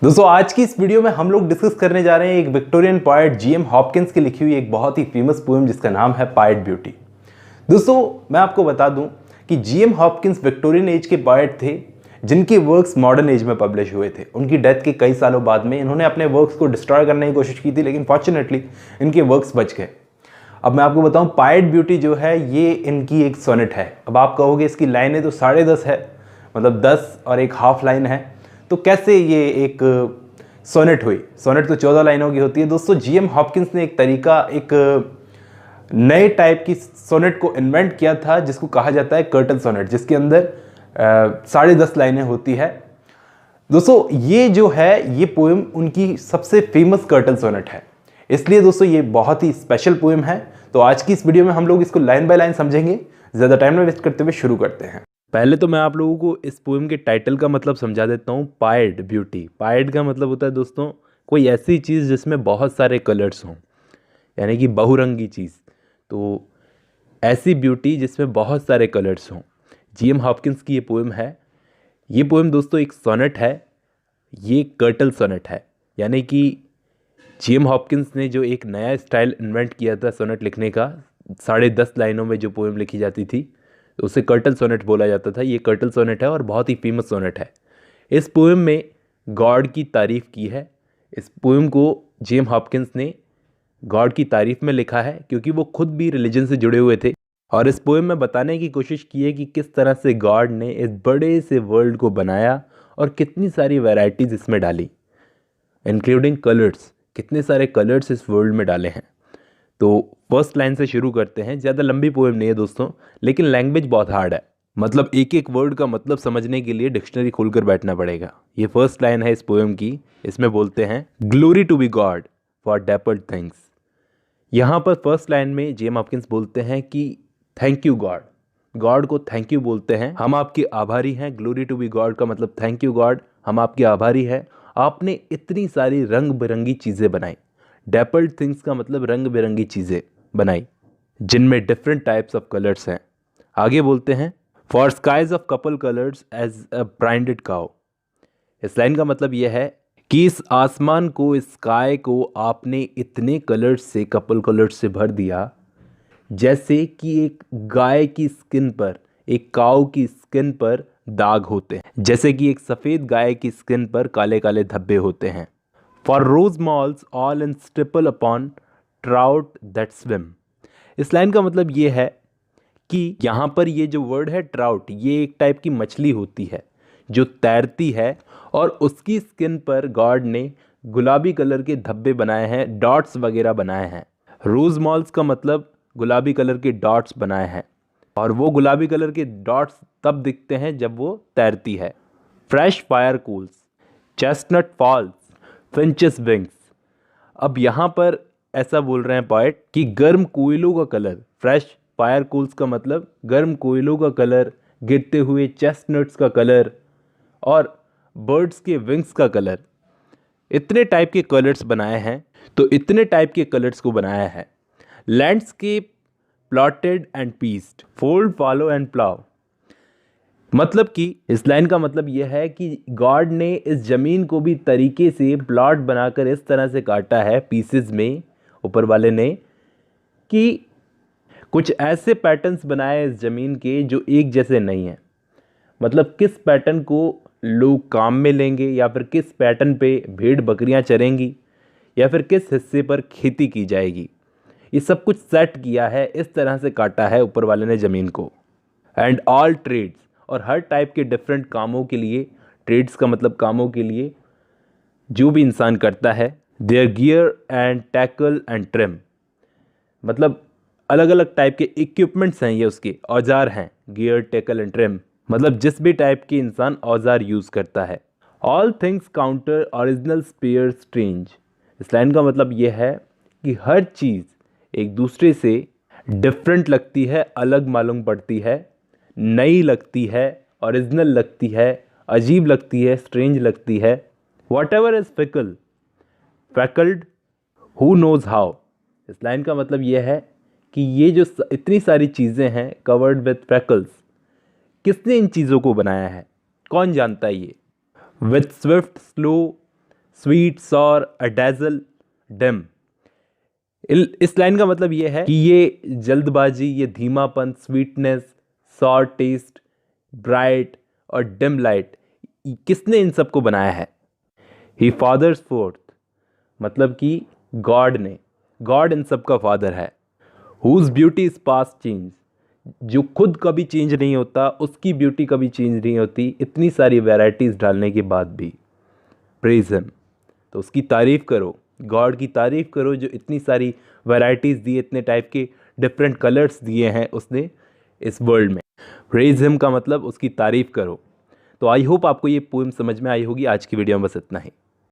दोस्तों आज की इस वीडियो में हम लोग डिस्कस करने जा रहे हैं एक विक्टोरियन पोएट जीएम हॉपकिंस की लिखी हुई एक बहुत ही फेमस पोएम जिसका नाम है पाइट ब्यूटी। दोस्तों मैं आपको बता दूं कि जीएम हॉपकिंस विक्टोरियन एज के पोएट थे जिनके वर्क्स मॉडर्न एज में पब्लिश हुए थे। उनकी डेथ के कई सालों बाद में इन्होंने अपने वर्क्स को डिस्ट्रॉय करने की कोशिश की थी, लेकिन फॉर्चुनेटली इनके वर्क्स बच गए। अब मैं आपको बताऊं, पाइट ब्यूटी जो है ये इनकी एक सोनेट है। अब आप कहोगे इसकी लाइनें तो 10.5 है, मतलब 10 और एक हाफ लाइन है, तो कैसे ये एक सोनेट हुई? सोनेट तो 14 लाइनों की होती है। दोस्तों जीएम हॉपकिंस ने एक तरीका, एक नए टाइप की सोनेट को इन्वेंट किया था जिसको कहा जाता है कर्टन सोनेट, जिसके अंदर 10.5 लाइनें होती है। दोस्तों ये जो है ये पोएम उनकी सबसे फेमस कर्टन सोनेट है, इसलिए दोस्तों ये बहुत ही स्पेशल पोएम है। तो आज की इस वीडियो में हम लोग इसको लाइन बाय लाइन समझेंगे। ज़्यादा टाइम ना वेस्ट करते हुए शुरू करते हैं। पहले तो मैं आप लोगों को इस पोएम के टाइटल का मतलब समझा देता हूँ। पाइट ब्यूटी, पाइट का मतलब होता है दोस्तों कोई ऐसी चीज़ जिसमें बहुत सारे कलर्स हों, यानी कि बहुरंगी चीज़। तो ऐसी ब्यूटी जिसमें बहुत सारे कलर्स हों, जीएम हॉपकिंस की ये पोएम है। ये पोएम दोस्तों एक सोनेट है, ये कर्टल सोनेट है, यानी कि जीएम हॉपकिंस ने जो एक नया स्टाइल इन्वेंट किया था सोनेट लिखने का, 10.5 लाइनों में जो पोएम लिखी जाती थी तो उसे कर्टल सोनेट बोला जाता था। ये कर्टल सोनेट है और बहुत ही फेमस सोनेट है। इस पोएम में गॉड की तारीफ़ की है। इस पोएम को जीएम हॉपकिंस ने गॉड की तारीफ़ में लिखा है क्योंकि वो खुद भी रिलीजन से जुड़े हुए थे, और इस पोएम में बताने की कोशिश की है कि किस तरह से गॉड ने इस बड़े से वर्ल्ड को बनाया और कितनी सारी वैरायटीज़ इसमें डाली, इंक्लूडिंग कलर्स। कितने सारे कलर्स इस वर्ल्ड में डाले हैं। तो फर्स्ट लाइन से शुरू करते हैं। ज़्यादा लंबी पोएम नहीं है दोस्तों, लेकिन लैंग्वेज बहुत हार्ड है, मतलब एक एक वर्ड का मतलब समझने के लिए डिक्शनरी खोलकर बैठना पड़ेगा। ये फर्स्ट लाइन है इस पोएम की। इसमें बोलते हैं glory to be God for dappled things. यहाँ पर फर्स्ट लाइन में जीएम हॉपकिंस बोलते हैं कि थैंक यू गॉड, गॉड को थैंक यू बोलते हैं, हम आपके आभारी हैं। ग्लोरी टू बी गॉड का मतलब थैंक यू गॉड, हम आपके आभारी हैं, आपने इतनी सारी रंग बिरंगी चीज़ें बनाई। डेपर्ड थिंग्स का मतलब रंग बिरंगी चीज़ें बनाई जिनमें डिफरेंट टाइप्स ऑफ कलर्स हैं। आगे बोलते हैं for skies of couple colours as a brinded cow. इस लाइन का मतलब यह है कि इस आसमान को, इस स्काई को आपने इतने कलर्स से, कपल कलर्स से भर दिया जैसे कि एक गाय की स्किन पर, एक काऊ की स्किन पर दाग होते हैं, जैसे कि एक सफ़ेद गाय की स्किन पर काले काले धब्बे होते हैं। For rose moles all in stipple upon trout that swim. इस लाइन का मतलब ये है कि यहाँ पर ये जो वर्ड है ट्राउट, ये एक टाइप की मछली होती है जो तैरती है, और उसकी स्किन पर गॉड ने गुलाबी कलर के धब्बे बनाए हैं, डॉट्स वगैरह बनाए हैं। रोज मॉल्स का मतलब गुलाबी कलर के डॉट्स बनाए हैं, और वो गुलाबी कलर के डॉट्स तब दिखते हैं जब वो तैरती है। Fresh fire coals, chestnut falls, finches wings. अब यहाँ पर ऐसा बोल रहे हैं पोएट कि गर्म कोयलों का कलर, फ्रेश फायर कूल्स का मतलब गर्म कोयलों का कलर, गिरते हुए चेस्टनट्स का कलर और बर्ड्स के विंग्स का कलर, इतने टाइप के कलर्स बनाए हैं। तो इतने टाइप के कलर्स को बनाया है। Landscape plotted and pieced, fold follow and plough. मतलब कि इस लाइन का मतलब यह है कि गॉड ने इस ज़मीन को भी तरीके से प्लॉट बनाकर इस तरह से काटा है पीसेस में, ऊपर वाले ने, कि कुछ ऐसे पैटर्न्स बनाए इस ज़मीन के जो एक जैसे नहीं हैं। मतलब किस पैटर्न को लोग काम में लेंगे, या फिर किस पैटर्न पे भेड़ बकरियां चरेंगी, या फिर किस हिस्से पर खेती की जाएगी, ये सब कुछ सेट किया है, इस तरह से काटा है ऊपर वाले ने ज़मीन को। एंड ऑल ट्रेड्स, और हर टाइप के डिफरेंट कामों के लिए, ट्रेड्स का मतलब कामों के लिए जो भी इंसान करता है, their gear and tackle and trim, मतलब अलग अलग टाइप के इक्विपमेंट्स हैं, ये उसके औजार हैं। गियर, टैकल एंड ट्रिम मतलब जिस भी टाइप के इंसान औजार यूज़ करता है। All things counter original spare strange. इस लाइन का मतलब ये है कि हर चीज़ एक दूसरे से डिफरेंट लगती है, अलग मालूम पड़ती है, नई लगती है, ओरिजिनल लगती है, अजीब लगती है, स्ट्रेंज लगती है। Whatever is fickle freckled who knows how. इस लाइन का मतलब यह है कि ये जो इतनी सारी चीज़ें हैं कवर्ड विथ फ्रैकल्स, किसने इन चीज़ों को बनाया है, कौन जानता है ये। With swift slow sweet, sour, adazzle, dim. इस लाइन का मतलब ये है कि ये जल्दबाजी, ये धीमापन, स्वीटनेस, सॉर टेस्ट, ब्राइट और डिम लाइट, किसने इन सब को बनाया है? ही फादर्स फोर्थ, मतलब कि गॉड ने, गॉड इन सब का फादर है। Whose beauty is past change, जो खुद कभी चेंज नहीं होता, उसकी ब्यूटी कभी चेंज नहीं होती, इतनी सारी वैरायटीज डालने के बाद भी। प्रेज हिम, तो उसकी तारीफ करो, गॉड की तारीफ करो जो इतनी सारी वैरायटीज दी, इतने टाइप के डिफरेंट कलर्स दिए हैं उसने इस वर्ल्ड में। प्रेज हिम का मतलब उसकी तारीफ करो। तो आई होप आपको ये पोएम समझ में आई होगी। आज की वीडियो में बस इतना ही।